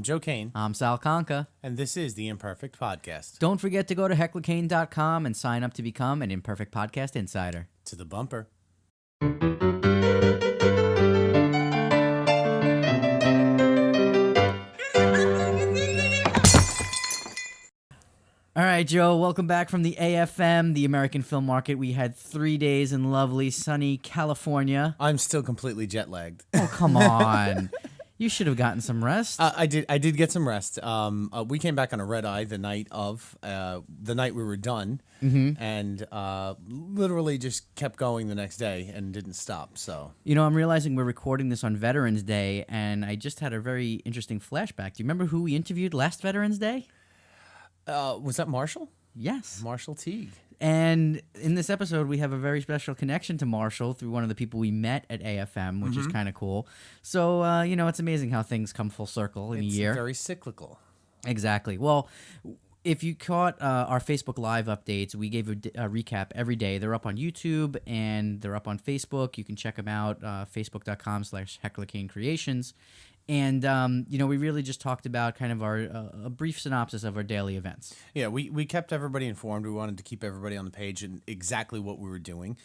I'm Joe Kane. I'm Sal Conca. And this is the Imperfect Podcast. Don't forget to go to hecklerkane.com and sign up to become an Imperfect Podcast Insider. To the bumper. All right, Joe, welcome back from the AFM, the American Film Market. We had 3 days in lovely, sunny California. I'm still completely jet lagged. Oh, come on. You should have gotten some rest. I did get some rest. We came back on a red eye the night we were done, and literally just kept going the next day and didn't stop. So I'm realizing we're recording this on Veterans Day, and I just had a very interesting flashback. Do you remember who we interviewed last Veterans Day? Was that Marshall? Yes. Marshall Teague. And in this episode, we have a very special connection to Marshall through one of the people we met at AFM, which is kind of cool. So, it's amazing how things come full circle in a year. It's very cyclical. Exactly. Well, if you caught our Facebook Live updates, we gave a recap every day. They're up on YouTube and they're up on Facebook. You can check them out, facebook.com/HecklerKaneCreations. And, we really just talked about kind of a brief synopsis of our daily events. Yeah, we kept everybody informed. We wanted to keep everybody on the page and exactly what we were doing.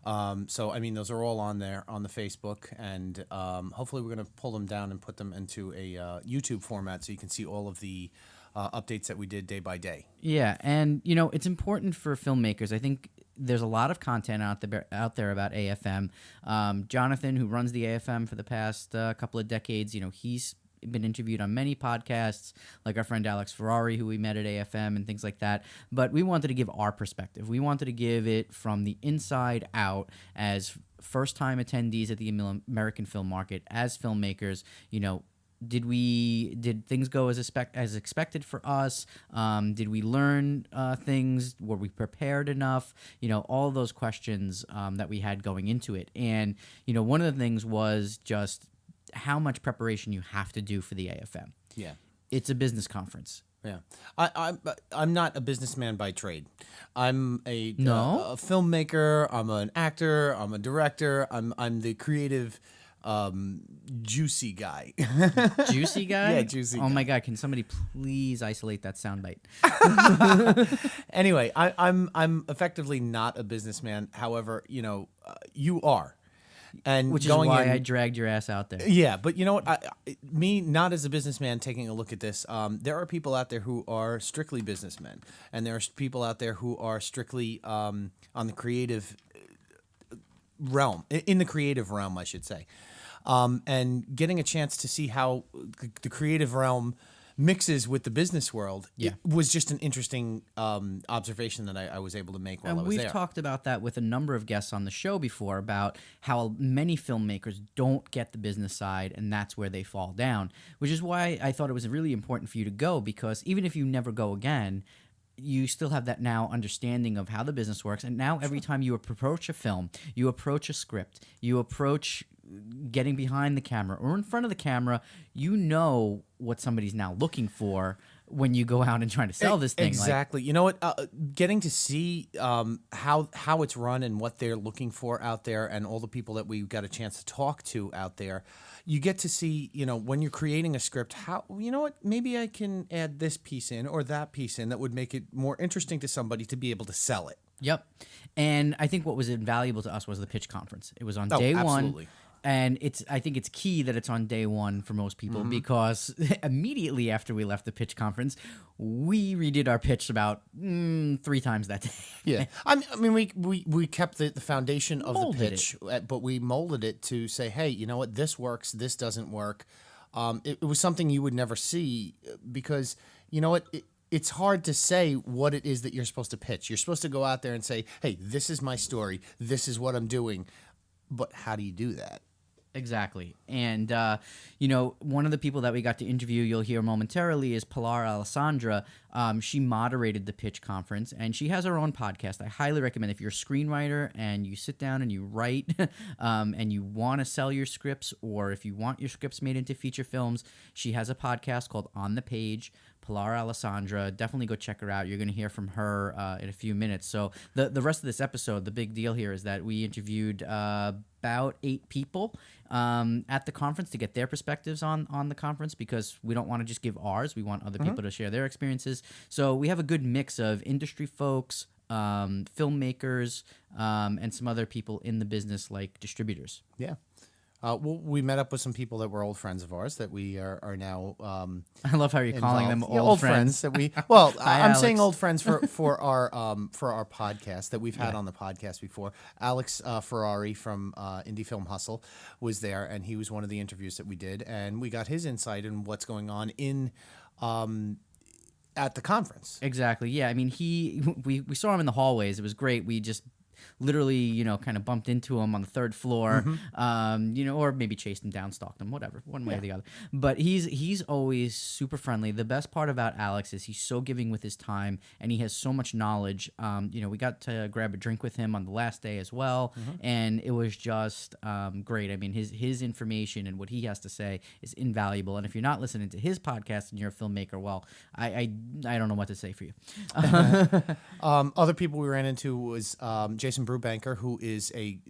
Those are all on there on the Facebook. And hopefully we're going to pull them down and put them into a YouTube format so you can see all of the updates that we did day by day. Yeah, and, it's important for filmmakers. I think there's a lot of content out there about AFM. Jonathan, who runs the AFM for the past couple of decades, he's been interviewed on many podcasts, like our friend Alex Ferrari, who we met at AFM, and things like that. But we wanted to give our perspective. We wanted to give it from the inside out as first-time attendees at the American film market, as filmmakers, Did things go as expected for us? Did we learn things? Were we prepared enough? All those questions that we had going into it. And, one of the things was just how much preparation you have to do for the AFM. Yeah. It's a business conference. Yeah. I'm not a businessman by trade. I'm a filmmaker. I'm an actor. I'm a director. I'm the creative juicy guy. Juicy guy? Yeah, juicy guy. Oh my God, can somebody please isolate that soundbite? Anyway, I'm effectively not a businessman. However, you are. And which is why I dragged your ass out there. Yeah, but you know what? Me, not as a businessman, taking a look at this, there are people out there who are strictly businessmen. And there are people out there who are strictly on the creative realm, in the creative realm, I should say. And getting a chance to see how the creative realm mixes with the business world was just an interesting observation that I was able to make while I was there. And we've talked about that with a number of guests on the show before about how many filmmakers don't get the business side, and that's where they fall down, which is why I thought it was really important for you to go, because even if you never go again, you still have that now understanding of how the business works. And now every time you approach a film, you approach a script, you approach getting behind the camera or in front of the camera, you know what somebody's now looking for when you go out and try to sell this thing. Exactly. You know what? Getting to see how it's run and what they're looking for out there, and all the people that we got a chance to talk to out there, you get to see, when you're creating a script, how, maybe I can add this piece in or that piece in that would make it more interesting to somebody to be able to sell it. Yep. And I think what was invaluable to us was the pitch conference. It was on day absolutely. one. And I think it's key that it's on day one for most people, because immediately after we left the pitch conference, we redid our pitch about 3 times that day. Yeah, we kept the foundation of the pitch, but we molded it to say, hey, you know what, this works, this doesn't work. It was something you would never see, because you know what. It's hard to say what it is that you're supposed to pitch. You're supposed to go out there and say, hey, this is my story, this is what I'm doing, but how do you do that? Exactly. And, one of the people that we got to interview, you'll hear momentarily, is Pilar Alessandra. She moderated the pitch conference, and she has her own podcast. I highly recommend, if you're a screenwriter and you sit down and you write and you want to sell your scripts, or if you want your scripts made into feature films, she has a podcast called On the Page. Pilar Alessandra. Definitely go check her out. You're going to hear from her in a few minutes. So the rest of this episode, the big deal here is that we interviewed about 8 people at the conference to get their perspectives on the conference, because we don't want to just give ours. We want other people to share their experiences. So we have a good mix of industry folks, filmmakers, and some other people in the business like distributors. Yeah. Well, we met up with some people that were old friends of ours that we are now. I love how you're calling them Yeah, old friends. that we. Well, Hi, I'm Alex. saying old friends for our podcast that we've had on the podcast before. Alex Ferrari from Indie Film Hustle was there, and he was one of the interviews that we did, and we got his insight in what's going on in. At the conference. Exactly. Yeah. I mean, we saw him in the hallways. It was great. We just literally, kind of bumped into him on the 3rd floor, or maybe chased him down, stalked him, whatever, one way or the other. But he's always super friendly. The best part about Alex is he's so giving with his time, and he has so much knowledge. We got to grab a drink with him on the last day as well, and it was just great. I mean, his information and what he has to say is invaluable. And if you're not listening to his podcast and you're a filmmaker, well, I don't know what to say for you. Other people we ran into was Jason Brubanker, who is a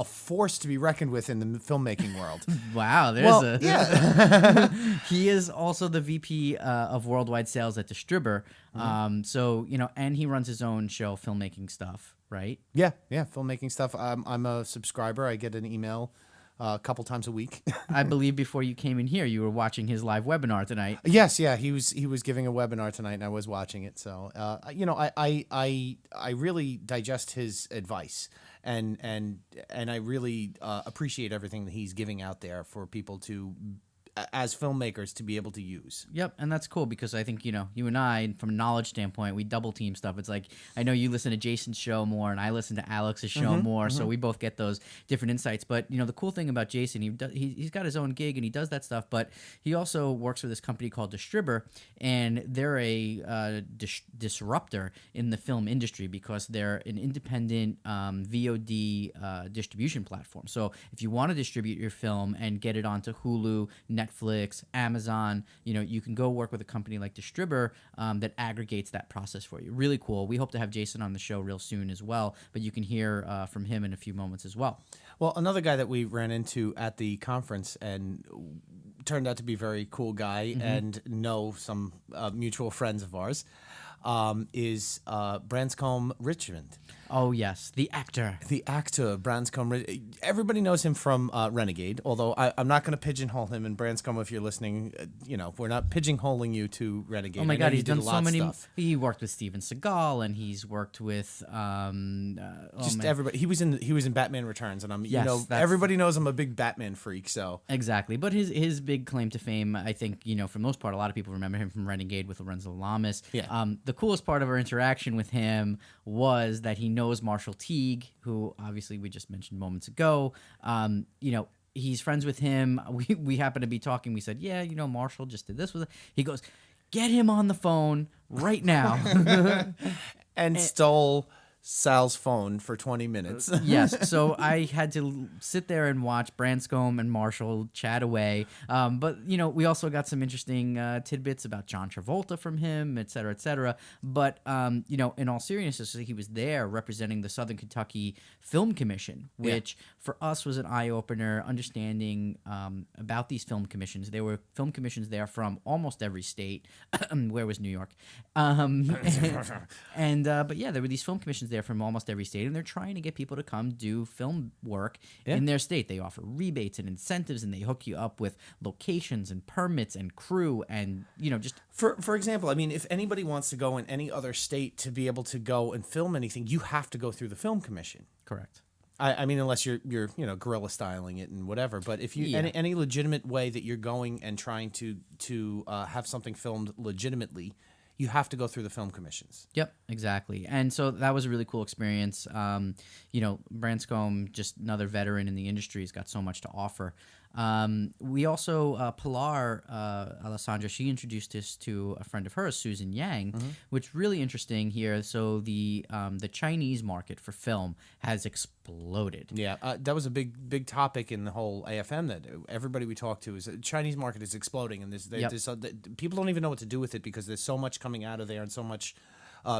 force to be reckoned with in the filmmaking world. Wow, Yeah. He is also the VP of worldwide sales at Distributor. And he runs his own show, Filmmaking Stuff, right? Yeah, filmmaking stuff. I'm a subscriber. I get an email a couple times a week. I believe before you came in here, you were watching his live webinar tonight. Yes, yeah, he was giving a webinar tonight, and I was watching it. So, I really digest his advice, and I really appreciate everything that he's giving out there for people to, as filmmakers, to be able to use. Yep, and that's cool because I think, you and I, from a knowledge standpoint, we double team stuff. It's like, I know you listen to Jason's show more and I listen to Alex's show more, so we both get those different insights. But, the cool thing about Jason, he's got his own gig and he does that stuff, but he also works for this company called Distributor, and they're a disruptor in the film industry because they're an independent VOD distribution platform. So if you want to distribute your film and get it onto Hulu, Netflix, Amazon, you can go work with a company like Distributor that aggregates that process for you. Really cool. We hope to have Jason on the show real soon as well, but you can hear from him in a few moments as well. Well, another guy that we ran into at the conference and turned out to be a very cool guy and know some mutual friends of ours is Branscombe Richmond. Oh, yes. The actor. The actor, Branscombe. Everybody knows him from Renegade, although I'm not going to pigeonhole him. And Branscombe, if you're listening, we're not pigeonholing you to Renegade. Oh, my God. He's done so many. Stuff. He worked with Steven Seagal, and he's worked with... everybody. He was in Batman Returns, and everybody knows I'm a big Batman freak, so... Exactly. But his big claim to fame, I think, for the most part, a lot of people remember him from Renegade with Lorenzo Lamas. Yeah. The coolest part of our interaction with him was that he knows Marshall Teague, who obviously we just mentioned moments ago. He's friends with him. We happened to be talking. We said, yeah, Marshall just did this with it. He goes, get him on the phone right now. and stole Sal's phone for 20 minutes. Yes, so I had to sit there and watch Branscombe and Marshall chat away. But, we also got some interesting tidbits about John Travolta from him, et cetera, et cetera. But, in all seriousness, he was there representing the Southern Kentucky Film Commission, which for us was an eye-opener, understanding about these film commissions. There were film commissions there from almost every state. Where was New York? But yeah, there were these film commissions there from almost every state, and they're trying to get people to come do film work in their state. They offer rebates and incentives, and they hook you up with locations and permits and crew, and just for example, I mean, if anybody wants to go in any other state to be able to go and film anything, you have to go through the film commission. Correct. I mean, unless you're guerrilla styling it and whatever. But if you any legitimate way that you're going and trying to have something filmed legitimately, you have to go through the film commissions. Yep, exactly. And so that was a really cool experience. Branscombe, just another veteran in the industry, has got so much to offer. We also Pilar Alessandra. She introduced us to a friend of hers, Susan Yang, which really interesting here. So the Chinese market for film has exploded. Yeah, that was a big topic in the whole AFM that everybody we talk to is the Chinese market is exploding, and people don't even know what to do with it because there's so much coming out of there and so much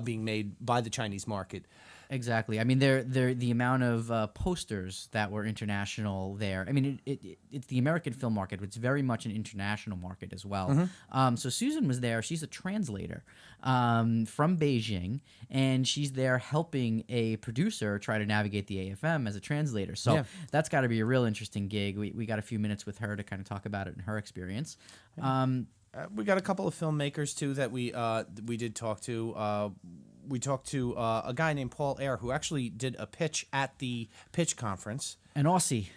being made by the Chinese market. Exactly. I mean, the amount of posters that were international there. I mean, it's the American film market, but it's very much an international market as well. So Susan was there. She's a translator from Beijing, and she's there helping a producer try to navigate the AFM as a translator. So that's got to be a real interesting gig. We got a few minutes with her to kind of talk about it and her experience. We got a couple of filmmakers too that we did talk to. We talked to a guy named Paul Ayer who actually did a pitch at the pitch conference. An Aussie.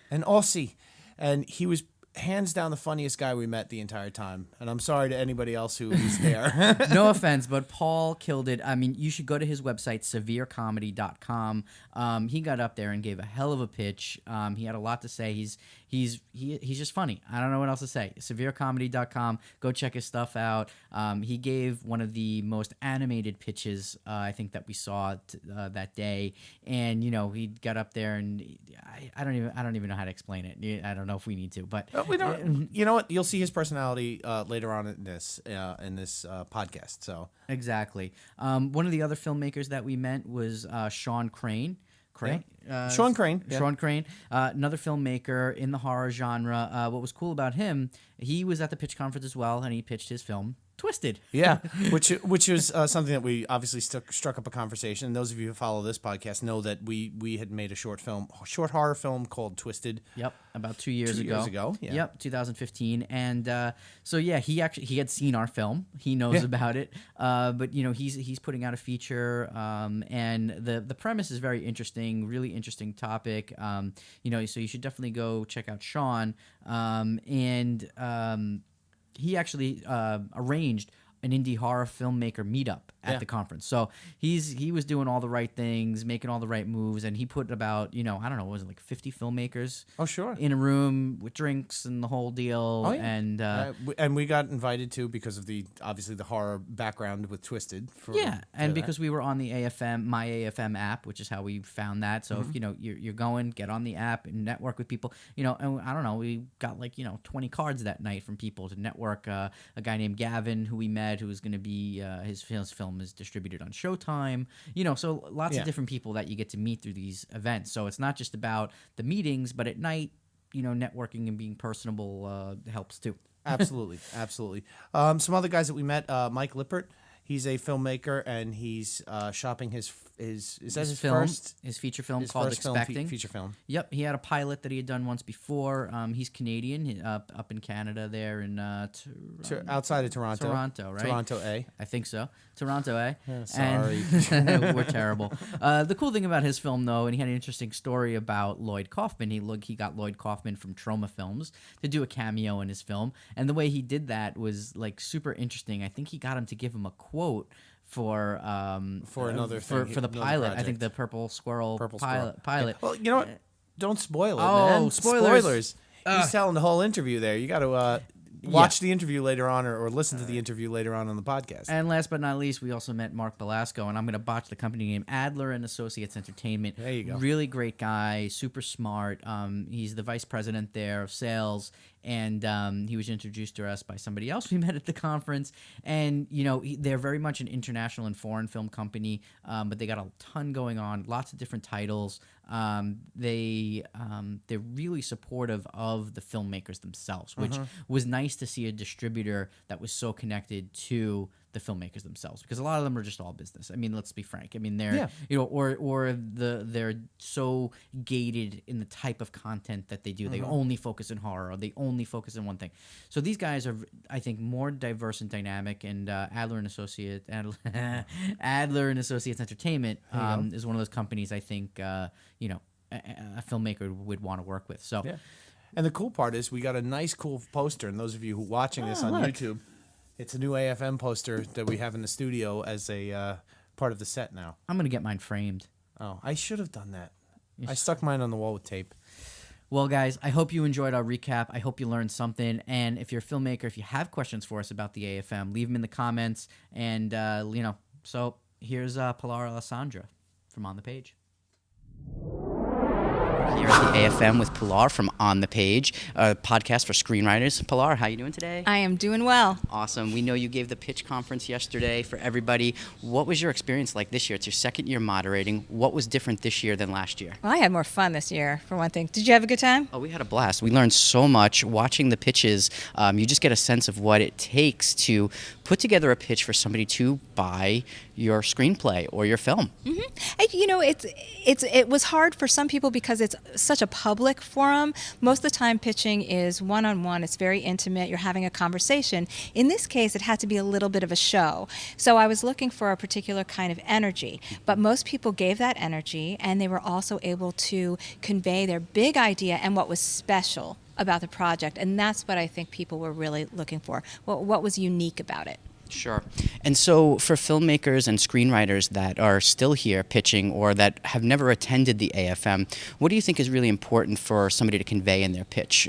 And he was hands down the funniest guy we met the entire time. And I'm sorry to anybody else who was there. No offense, but Paul killed it. I mean, you should go to his website, severecomedy.com. He got up there and gave a hell of a pitch. He had a lot to say. He's just funny. I don't know what else to say. Severecomedy.com. Go check his stuff out. He gave one of the most animated pitches I think that we saw that day. And he got up there and I don't even know how to explain it. I don't know if we need to, but we don't. You know what? You'll see his personality later on in this podcast. So exactly. One of the other filmmakers that we met was Sean Crane. Sean Crane. Yeah. Sean Crane, another filmmaker in the horror genre. What was cool about him, he was at the pitch conference as well, and he pitched his film, Twisted. Yeah, which was something that we obviously struck up a conversation. And those of you who follow this podcast know that we had made a short horror film called Twisted. Yep, about 2 years ago. 2 years ago, yeah. Yep, 2015. And so yeah, he had seen our film. He knows about it. But he's putting out a feature. And the premise is very interesting, really interesting topic. So you should definitely go check out Sean. He actually arranged an indie horror filmmaker meetup at the conference. So he was doing all the right things, making all the right moves, and he put about, I don't know, was it like 50 filmmakers? Oh, sure. In a room with drinks and the whole deal. Oh, yeah. And we got invited too because of obviously the horror background with Twisted. Because we were on the My AFM app, which is how we found that. So if you're going, get on the app and network with people. And I don't know, we got 20 cards that night from people to network. A guy named Gavin who we met, who was going to be his film is distributed on Showtime. So lots of different people that you get to meet through these events. So it's not just about the meetings, but at night, networking and being personable helps too. Absolutely. Some other guys that we met, Mike Lippert. He's a filmmaker, and he's shopping his feature film called Expecting. Feature film. Yep, he had a pilot that he had done once before. He's Canadian, up in Canada, there in outside of Toronto. Toronto, right? Toronto A. I think so. Toronto A. Sorry, we're terrible. The cool thing about his film, though, and he had an interesting story about Lloyd Kaufman. He got Lloyd Kaufman from Troma Films to do a cameo in his film, and the way he did that was super interesting. I think he got him to give him a quote for another thing, for the pilot. Project. I think the Purple Squirrel pilot. Well, you know what? Don't spoil it, man. Oh, spoilers! He's telling the whole interview there. You got to watch the interview later on, or listen to the interview later on the podcast. And last but not least, we also met Mark Belasco, and I'm going to botch the company name, Adler and Associates Entertainment. There you go. Really great guy, super smart. He's the vice president there of sales. And he was introduced to us by somebody else we met at the conference. And, they're very much an international and foreign film company, but they got a ton going on, lots of different titles. They're really supportive of the filmmakers themselves, which was nice to see a distributor that was so connected to the filmmakers themselves, because a lot of them are just all business. I mean, let's be frank. I mean, they're they're so gated in the type of content that they do. They only focus on horror, or they only focus on one thing. So these guys are, I think, more diverse and dynamic. And Adler and Associates Entertainment is one of those companies I think a filmmaker would want to work with. So, and the cool part is we got a nice, cool poster. And those of you who are watching this on YouTube. It's a new AFM poster that we have in the studio as a part of the set now. I'm going to get mine framed. Oh, I should have done that. I stuck mine on the wall with tape. Well, guys, I hope you enjoyed our recap. I hope you learned something. And if you're a filmmaker, if you have questions for us about the AFM, leave them in the comments. And, so here's Pilar Alessandra from On the Page. Here at the AFM with Pilar from On the Page, a podcast for screenwriters. Pilar, how you doing today? I am doing well. Awesome. We know you gave the pitch conference yesterday for everybody. What was your experience like this year? It's your second year moderating. What was different this year than last year? Well, I had more fun this year, for one thing. Did you have a good time? Oh, we had a blast. We learned so much watching the pitches. You just get a sense of what it takes to put together a pitch for somebody to buy your screenplay or your film. It was hard for some people because it's such a public forum. Most of the time pitching is one-on-one. It's very intimate. You're having a conversation. In this case, it had to be a little bit of a show. So I was looking for a particular kind of energy. But most people gave that energy, and they were also able to convey their big idea and what was special about the project. And that's what I think people were really looking for. What was unique about it? Sure. And so for filmmakers and screenwriters that are still here pitching or that have never attended the AFM, what do you think is really important for somebody to convey in their pitch?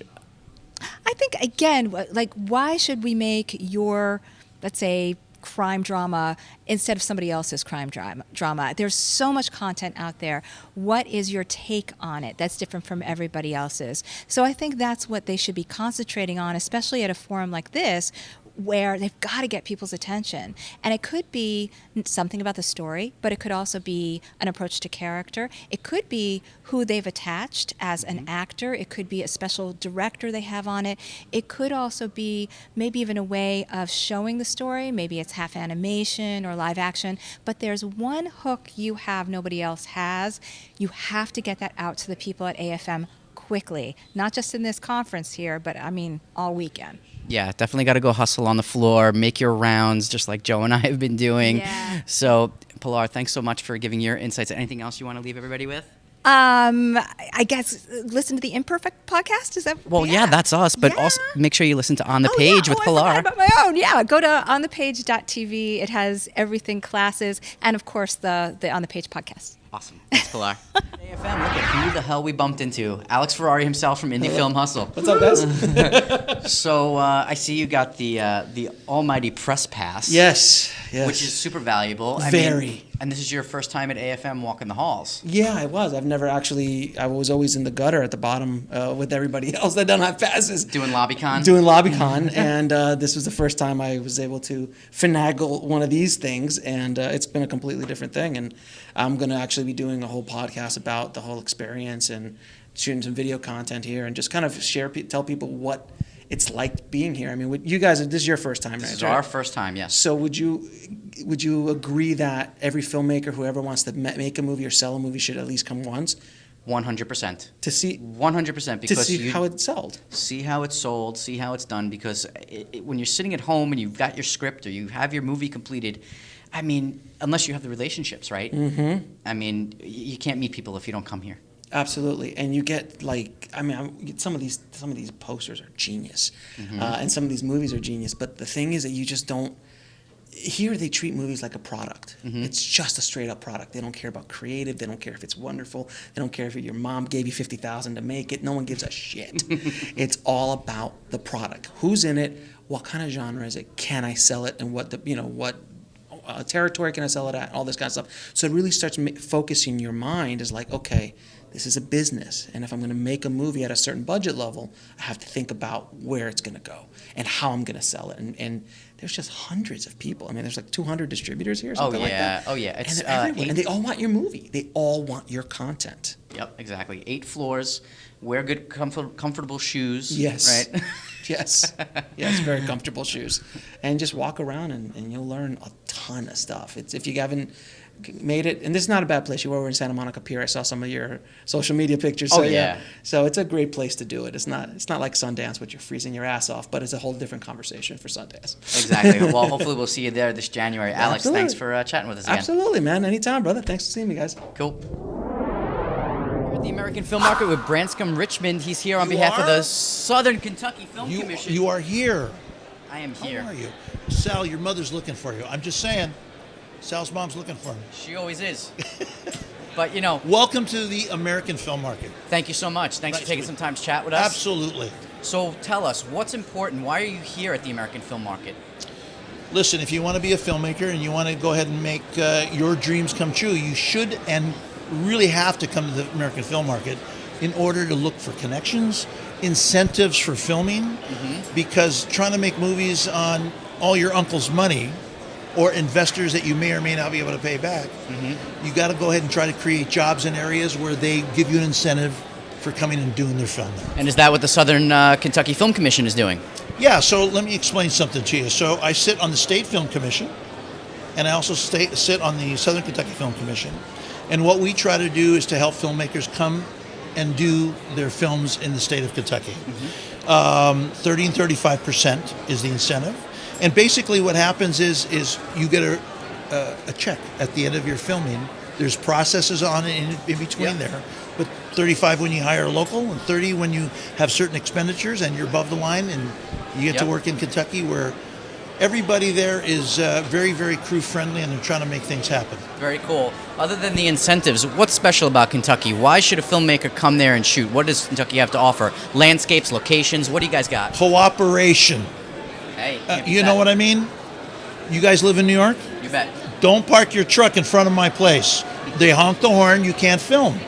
I think, again, why should we make your, let's say, crime drama instead of somebody else's crime drama? There's so much content out there. What is your take on it that's different from everybody else's? So I think that's what they should be concentrating on, especially at a forum like this, where they've got to get people's attention. And it could be something about the story, but it could also be an approach to character. It could be who they've attached as an actor. It could be a special director they have on it. It could also be maybe even a way of showing the story. Maybe it's half animation or live action. But there's one hook you have nobody else has. You have to get that out to the people at AFM quickly. Not just in this conference here, but I mean all weekend. Yeah, definitely got to go hustle on the floor, make your rounds, just like Joe and I have been doing. Yeah. So, Pilar, thanks so much for giving your insights. Anything else you want to leave everybody with? I guess listen to the Imperfect podcast. Is that? Well, yeah, that's us. But also make sure you listen to On the Page with Pilar. I forgot about my own. Yeah, go to onthepage.tv. It has everything, classes, and of course the On the Page podcast. Awesome. Thanks, Pilar. AFM, look at who the hell we bumped into. Alex Ferrari himself from Indie Film Hustle. What's up, guys? So I see you got the almighty press pass. Yes. Which is super valuable. Very. And this is your first time at AFM walking the halls. Yeah, I was. I've never actually. I was always in the gutter at the bottom with everybody else that don't have passes. Doing LobbyCon. And this was the first time I was able to finagle one of these things, and it's been a completely different thing. And I'm going to actually be doing a whole podcast about the whole experience and shooting some video content here, and just kind of tell people what it's like being here. I mean, you guys, this is your first time, right? This is our first time, yes. So would you agree that every filmmaker, whoever wants to make a movie or sell a movie, should at least come once? 100%. To see 100% because to see how it's sold. See how it's sold, see how it's done, because when you're sitting at home and you've got your script or you have your movie completed, I mean, unless you have the relationships, right? Mm-hmm. I mean, you can't meet people if you don't come here. Absolutely, and you get some of these posters are genius, and some of these movies are genius. But the thing is that you just don't. Here they treat movies like a product. Mm-hmm. It's just a straight up product. They don't care about creative. They don't care if it's wonderful. They don't care if your mom gave you $50,000 to make it. No one gives a shit. It's all about the product. Who's in it? What kind of genre is it? Can I sell it? And what territory can I sell it at? All this kind of stuff. So it really starts focusing your mind as like, okay, this is a business, and if I'm going to make a movie at a certain budget level, I have to think about where it's going to go and how I'm going to sell it. And there's just hundreds of people. I mean, there's like 200 distributors here, something like that. Oh, yeah. It's, and they're everywhere, and they all want your movie. They all want your content. Yep, exactly. 8 floors, wear good, comfortable shoes. Yes. Right? Yes, very comfortable shoes. And just walk around, and you'll learn a ton of stuff. If you haven't made it, and this is not a bad place. You were over in Santa Monica Pier. I saw some of your social media pictures. So, yeah. So it's a great place to do it. It's not like Sundance, which you're freezing your ass off, but it's a whole different conversation for Sundance. Exactly. Well, hopefully we'll see you there this January. Alex, Absolutely. Thanks for chatting with us again. Absolutely, man. Anytime, brother. Thanks for seeing me, guys. Cool. We're at the American Film Market with Branscombe Richmond. He's here on behalf of the Southern Kentucky Film Commission. You are here. I am here. How are you? Sal, your mother's looking for you. I'm just saying. Sal's mom's looking for me. She always is. But, you know, Welcome to the American film market. thank you so much. Thanks Nice for taking to some meet time to chat with us. Absolutely. So tell us, what's important? Why are you here at the American film market? Listen, if you want to be a filmmaker and you want to go ahead and make your dreams come true, you should and really have to come to the American film market in order to look for connections, incentives for filming, because trying to make movies on all your uncle's money or investors that you may or may not be able to pay back, you got to go ahead and try to create jobs in areas where they give you an incentive for coming and doing their film. And is that what the Southern Kentucky Film Commission is doing? Yeah, so let me explain something to you. So I sit on the State Film Commission, and I also sit on the Southern Kentucky Film Commission. And what we try to do is to help filmmakers come and do their films in the state of Kentucky. 30 and 35% is the incentive. And basically what happens is you get a check at the end of your filming. There's processes on it in between there. But 35 when you hire a local, and 30 when you have certain expenditures and you're above the line and you get to work in Kentucky, where everybody there is very, very crew friendly and they're trying to make things happen. Very cool. Other than the incentives, what's special about Kentucky? Why should a filmmaker come there and shoot? What does Kentucky have to offer? Landscapes, locations, what do you guys got? Cooperation. Hey, You know what I mean? You guys live in New York? You bet. Don't park your truck in front of my place. They honk the horn, you can't film.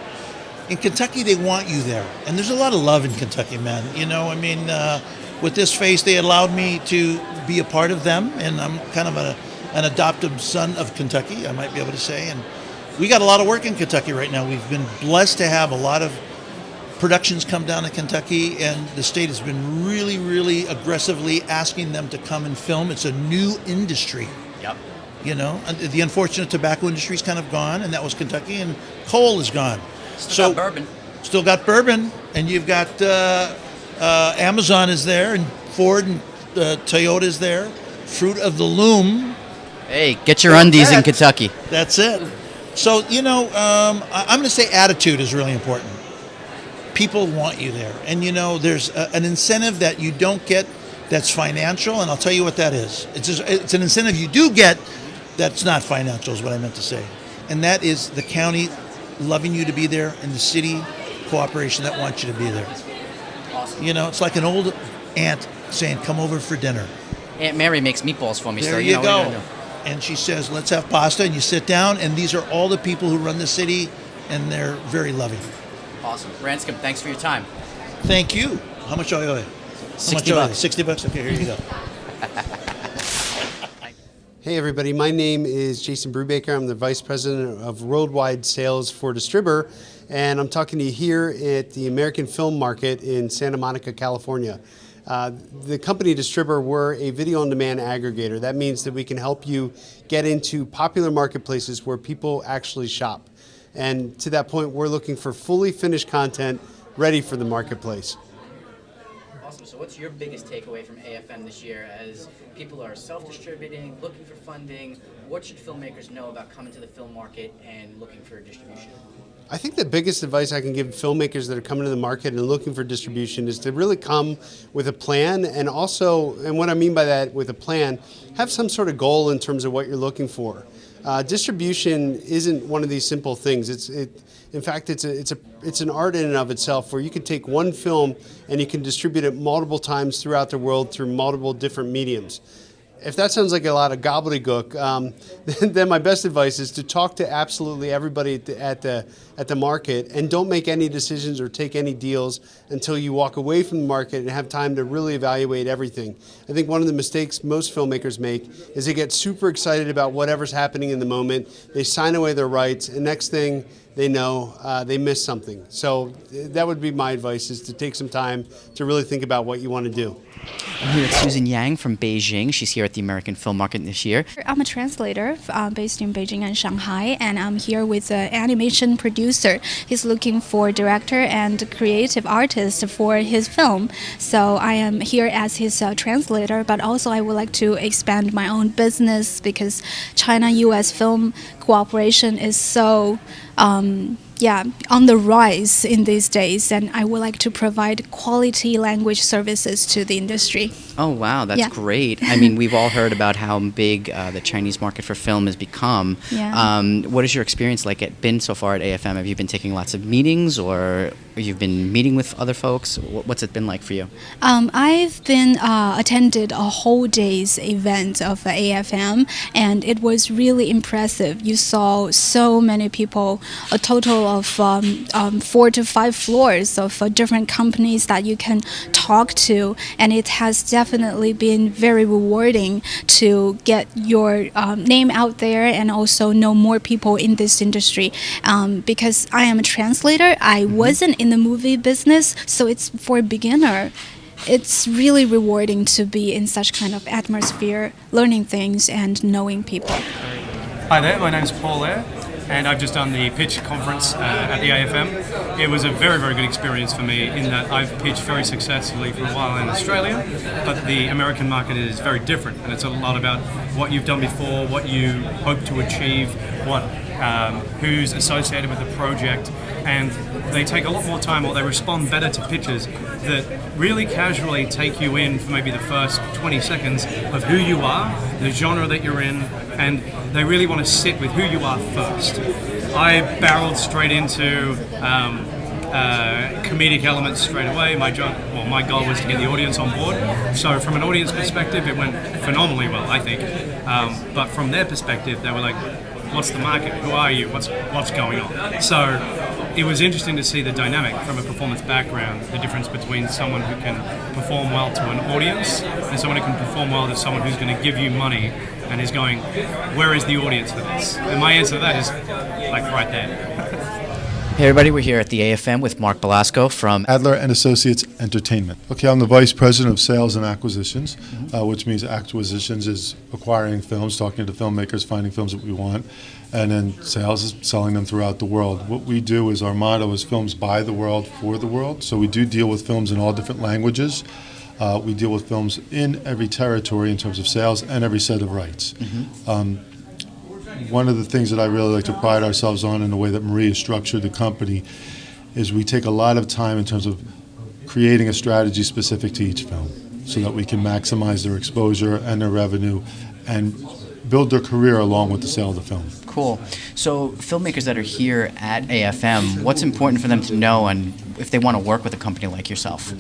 In Kentucky, they want you there. And there's a lot of love in Kentucky, man. You know, I mean, with this face, they allowed me to be a part of them. And I'm kind of an adopted son of Kentucky, I might be able to say. And we got a lot of work in Kentucky right now. We've been blessed to have a lot of productions come down to Kentucky, and the state has been really, really aggressively asking them to come and film. It's a new industry. Yep. You know, and the unfortunate tobacco industry is kind of gone, and that was Kentucky, and coal is gone. Still got bourbon. Still got bourbon, and you've got Amazon is there, and Ford and Toyota is there. Fruit of the Loom. Hey, get your undies in Kentucky. That's it. So, you know, I'm going to say attitude is really important. People want you there. And, you know, there's an incentive that you don't get that's financial, and I'll tell you what that is. It's an incentive you do get that's not financial is what I meant to say. And that is the county loving you to be there and the city cooperation that wants you to be there. Awesome. You know, it's like an old aunt saying, come over for dinner. Aunt Mary makes meatballs for me. There so you know go. what you're gonna do. And she says, let's have pasta, and you sit down, and these are all the people who run the city, and they're very loving. Awesome. Ranscombe, thanks for your time. Thank you. How much do I owe you? How much do I owe you? $60. $60? Okay, here you go. Hey everybody, my name is Jason Brubaker. I'm the Vice President of Worldwide Sales for Distributor, and I'm talking to you here at the American Film Market in Santa Monica, California. The company Distributor, we're a video-on-demand aggregator. That means that we can help you get into popular marketplaces where people actually shop. And to that point, we're looking for fully finished content ready for the marketplace. Awesome. So what's your biggest takeaway from AFM this year as people are self-distributing, looking for funding? What should filmmakers know about coming to the film market and looking for distribution? I think the biggest advice I can give filmmakers that are coming to the market and looking for distribution is to really come with a plan, and also, and what I mean by that with a plan, have some sort of goal in terms of what you're looking for. Distribution isn't one of these simple things. In fact, it's an art in and of itself, where you can take one film and you can distribute it multiple times throughout the world through multiple different mediums. If that sounds like a lot of gobbledygook, then my best advice is to talk to absolutely everybody at the market, and don't make any decisions or take any deals until you walk away from the market and have time to really evaluate everything. I think one of the mistakes most filmmakers make is they get super excited about whatever's happening in the moment. They sign away their rights, and next thing they know, they miss something. So that would be my advice, is to take some time to really think about what you want to do. I'm here with Susan Yang from Beijing. She's here at the American Film Market this year. I'm a translator based in Beijing and Shanghai, and I'm here with an animation producer. He's looking for a director and creative artist for his film. So I am here as his translator, but also I would like to expand my own business, because China-US film cooperation is so on the rise in these days, and I would like to provide quality language services to the industry. Oh, wow, that's Yeah. great. I mean, we've all heard about how big the Chinese market for film has become. Yeah. What has your experience been so far at AFM? Have you been taking lots of meetings, or you've been meeting with other folks? What's it been like for you? I've been attended a whole day's event of AFM, and it was really impressive. You saw so many people, a total of 4 to 5 floors of different companies that you can talk to, and it has definitely been very rewarding to get your name out there and also know more people in this industry. Because I am a translator, I wasn't in the movie business, so it's for a beginner. It's really rewarding to be in such kind of atmosphere, learning things and knowing people. Hi there, my name's Paul Air, and I've just done the pitch conference at the AFM. It was a very, very good experience for me in that I've pitched very successfully for a while in Australia, but the American market is very different, and it's a lot about what you've done before, what you hope to achieve, who's associated with the project, and they take a lot more time, or they respond better to pitches that really casually take you in for maybe the first 20 seconds of who you are, the genre that you're in, and they really want to sit with who you are first. I barreled straight into comedic elements straight away. My goal was to get the audience on board. So from an audience perspective, it went phenomenally well, I think. But from their perspective, they were like, what's the market? Who are you? What's going on? So it was interesting to see the dynamic from a performance background, the difference between someone who can perform well to an audience and someone who can perform well to someone who's going to give you money and is going, where is the audience for this? And my answer to that is like right there. Hey everybody, we're here at the AFM with Mark Belasco from Adler and Associates Entertainment. Okay, I'm the Vice President of Sales and Acquisitions, which means acquisitions is acquiring films, talking to filmmakers, finding films that we want, and then sales is selling them throughout the world. What we do is, our motto is films by the world for the world, so we do deal with films in all different languages. We deal with films in every territory in terms of sales and every set of rights. One of the things that I really like to pride ourselves on in the way that Marie has structured the company is we take a lot of time in terms of creating a strategy specific to each film so that we can maximize their exposure and their revenue and build their career along with the sale of the film. Cool. So filmmakers that are here at AFM, what's important for them to know and if they want to work with a company like yourself?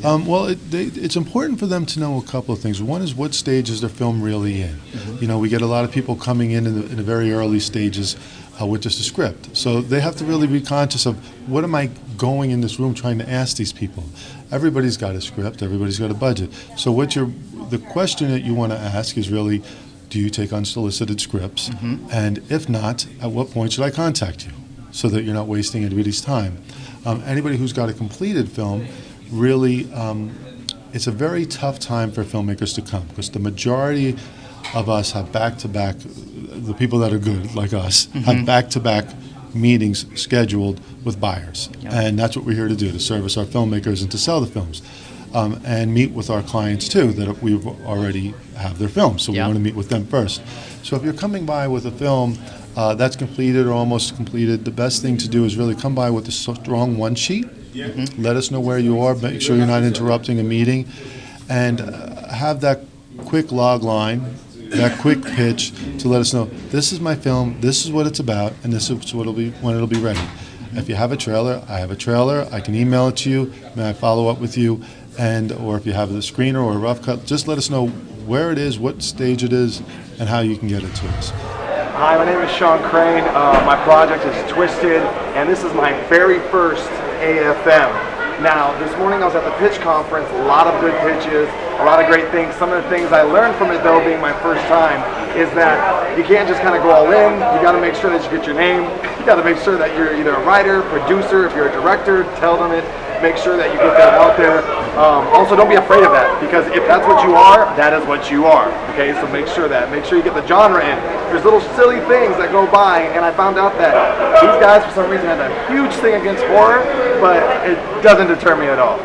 It's important for them to know a couple of things. One is, what stage is their film really in? You know, we get a lot of people coming in the very early stages with just a script. So they have to really be conscious of, what am I going in this room trying to ask these people? Everybody's got a script, everybody's got a budget. So the question that you want to ask is really, do you take unsolicited scripts? And if not, at what point should I contact you so that you're not wasting anybody's time? Anybody who's got a completed film, really, it's a very tough time for filmmakers to come, because the majority of us have back-to-back, the people that are good, like us, have back-to-back meetings scheduled with buyers. And that's what we're here to do, to service our filmmakers and to sell the films. And meet with our clients too, that we've already have their films, so we want to meet with them first. So if you're coming by with a film that's completed or almost completed, the best thing to do is really come by with a strong one sheet. Let us know where you are, make sure you're not interrupting a meeting, and have that quick log line, that quick pitch to let us know, this is my film, this is what it's about, and this is what when it'll be ready. If you have a trailer, I have a trailer, I can email it to you, may I follow up with you? Or if you have the screener or a rough cut, just let us know where it is, what stage it is, and how you can get it to us. Hi, my name is Sean Crane. My project is Twisted, and this is my very first AFM. Now, this morning I was at the pitch conference, a lot of good pitches, a lot of great things. Some of the things I learned from it, though, being my first time, is that you can't just kind of go all in. You got to make sure that you get your name. You got to make sure that you're either a writer, producer. If you're a director, tell them it. Make sure that you get that out there. Also, don't be afraid of that, because if that's what you are, that is what you are. Okay, so make sure you get the genre in. There's little silly things that go by, and I found out that these guys, for some reason, have a huge thing against horror, but it doesn't deter me at all.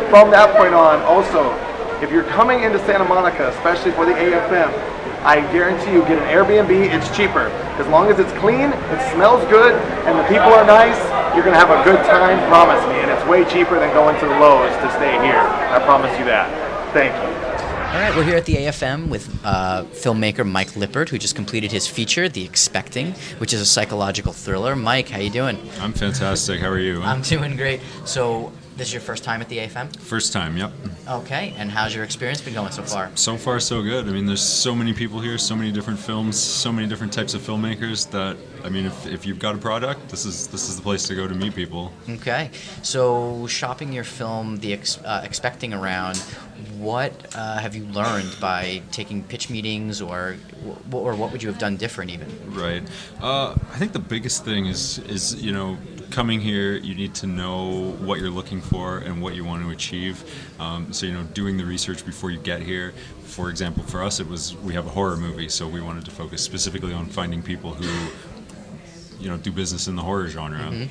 From that point on, also, if you're coming into Santa Monica, especially for the AFM, I guarantee you get an Airbnb, it's cheaper. As long as it's clean, it smells good, and the people are nice, you're going to have a good time, promise me. And it's way cheaper than going to the Lowe's to stay here. I promise you that. Thank you. All right, we're here at the AFM with filmmaker Mike Lippert, who just completed his feature, The Expecting, which is a psychological thriller. Mike, how you doing? I'm fantastic. How are you? I'm doing great. So, this is your first time at the AFM? First time, yep. Okay, and how's your experience been going so far? So far, so good. I mean, there's so many people here, so many different films, so many different types of filmmakers that, I mean, if you've got a product, this is the place to go to meet people. Okay, so shopping your film, The Expecting around, what have you learned by taking pitch meetings, or what would you have done different even? Right. I think the biggest thing is you know, coming here, you need to know what you're looking for and what you want to achieve. So, you know, doing the research before you get here. For example, for us, we have a horror movie, so we wanted to focus specifically on finding people who, you know, do business in the horror genre. Mm-hmm.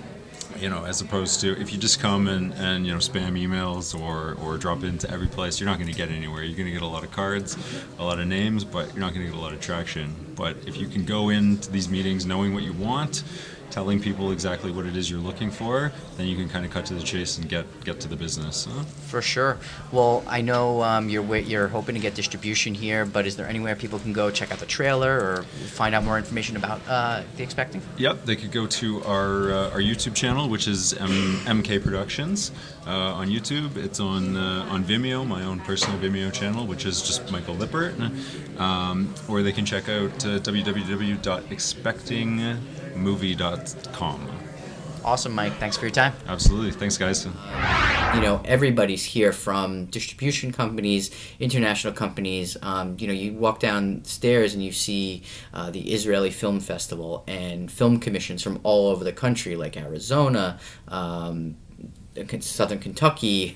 You know, as opposed to if you just come and you know, spam emails or drop into every place, you're not going to get anywhere. You're going to get a lot of cards, a lot of names, but you're not going to get a lot of traction. But if you can go into these meetings knowing what you want, telling people exactly what it is you're looking for, then you can kind of cut to the chase and get to the business. Huh? For sure. Well, I know you're hoping to get distribution here, but is there anywhere people can go check out the trailer or find out more information about The Expecting? Yep, they could go to our YouTube channel, which is MK Productions on YouTube. It's on Vimeo, my own personal Vimeo channel, which is just Michael Lippert. Or they can check out www.expectingmovie.com. Awesome, Mike. Thanks for your time. Absolutely. Thanks, guys. You know, everybody's here, from distribution companies, international companies. You know, you walk downstairs and you see the Israeli Film Festival and film commissions from all over the country, like Arizona, Southern Kentucky,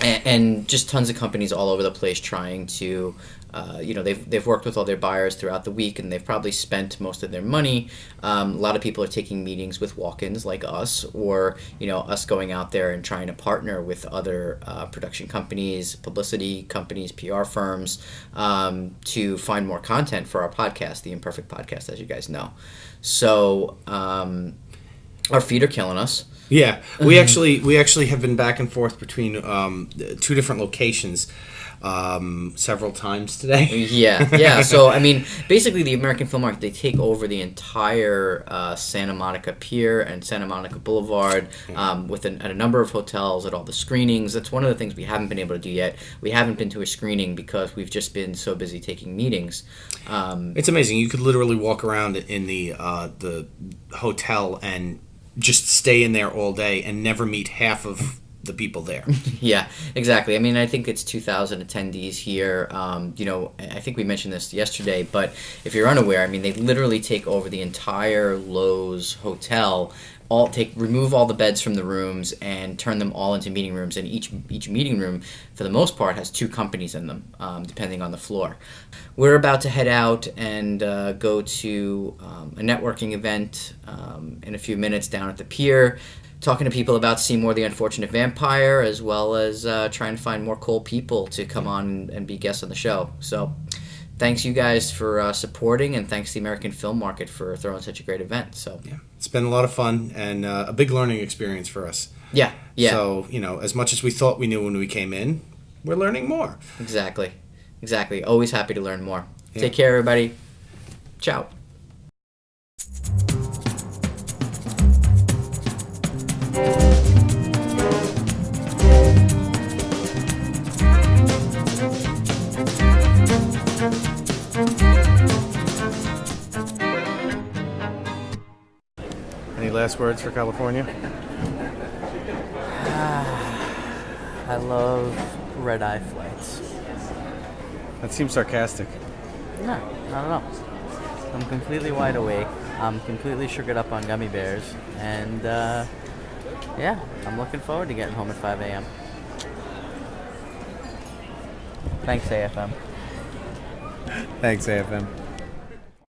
and just tons of companies all over the place trying to, you know, they've worked with all their buyers throughout the week, and they've probably spent most of their money. A lot of people are taking meetings with walk-ins like us, or, you know, us going out there and trying to partner with other production companies, publicity companies, PR firms, to find more content for our podcast, The Imperfect Podcast, as you guys know. So our feet are killing us. Yeah, we actually have been back and forth between two different locations several times today. Yeah. So, I mean, basically the American Film Market, they take over the entire Santa Monica Pier and Santa Monica Boulevard with at a number of hotels, at all the screenings. That's one of the things we haven't been able to do yet. We haven't been to a screening because we've just been so busy taking meetings. It's amazing. You could literally walk around in the hotel and just stay in there all day and never meet half of the people there. Yeah, exactly. I mean, I think it's 2,000 attendees here. You know, I think we mentioned this yesterday, but if you're unaware, I mean, they literally take over the entire Lowe's hotel, remove all the beds from the rooms and turn them all into meeting rooms, and each meeting room, for the most part, has two companies in them, depending on the floor. We're about to head out and go to a networking event in a few minutes down at the pier, talking to people about Seymour the Unfortunate Vampire, as well as trying to find more cool people to come on and be guests on the show. So thanks you guys for supporting, and thanks to the American Film Market for throwing such a great event. So yeah, it's been a lot of fun and a big learning experience for us. Yeah. So, you know, as much as we thought we knew when we came in, we're learning more. Exactly. Always happy to learn more. Yeah. Take care, everybody. Ciao. Any last words for California? I love red-eye flights. That seems sarcastic. No, not at all. I'm completely wide awake. I'm completely sugared up on gummy bears. And, yeah, I'm looking forward to getting home at 5 a.m. Thanks, AFM. Thanks, AFM.